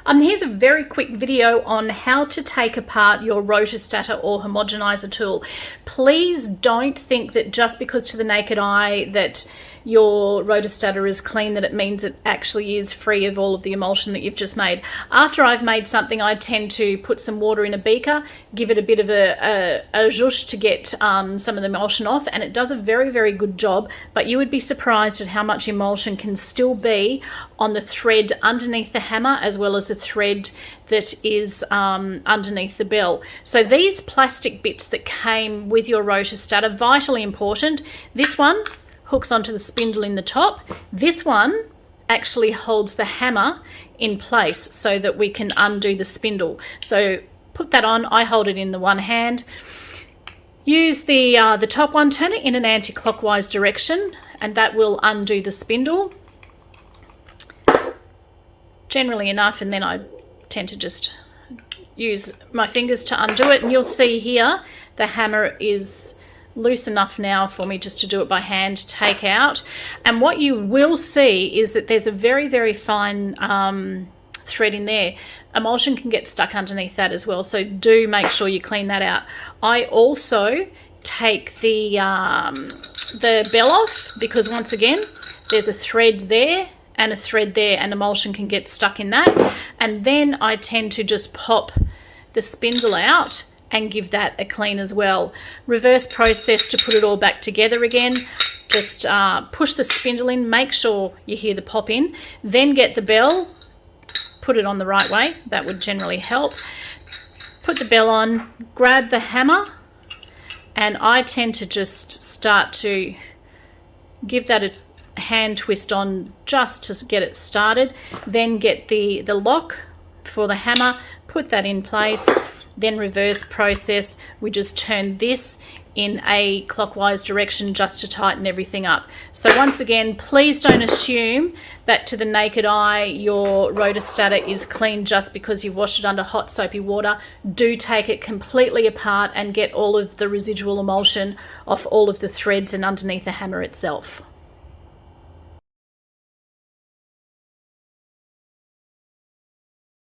Here's a very quick video on how to take apart your Rotor Stator or homogenizer tool. Please don't think that just because to the naked eye that your Rotor Stator is clean that it means it actually is free of all of the emulsion that you've just made. After I've made something, I tend to put some water in a beaker, give it a bit of a zhuzh to get some of the emulsion off, and it does a very, very good job, but you would be surprised at how much emulsion can still be on the thread underneath the hammer as well as the thread that is underneath the bell. So these plastic bits that came with your Rotor Stator, vitally important. This one hooks onto the spindle in the top. This one actually holds the hammer in place so that we can undo the spindle. So put that on. I hold it in the one hand. Use the top one, turn it in an anti-clockwise direction, and that will undo the spindle. Generally enough, and then I tend to just use my fingers to undo it, and you'll see here the hammer is loose enough now for me just to do it by hand, take out. And what you will see is that there's a very, very fine thread in there. Emulsion can get stuck underneath that as well, so do make sure you clean that out. I also take the bell off because once again there's a thread there and a thread there, and emulsion can get stuck in that. And then I tend to just pop the spindle out and give that a clean as well. Reverse process to put it all back together again. Just push the spindle in, make sure you hear the pop in, then get the bell, put it on the right way, that would generally help. Put the bell on, grab the hammer, and I tend to just start to give that a hand twist on just to get it started, then get the lock for the hammer, put that in place, then reverse process. We just turn this in a clockwise direction just to tighten everything up. So once again, please don't assume that to the naked eye your Rotor Stator is clean just because you've washed it under hot soapy water. Do take it completely apart and get all of the residual emulsion off all of the threads and underneath the hammer itself.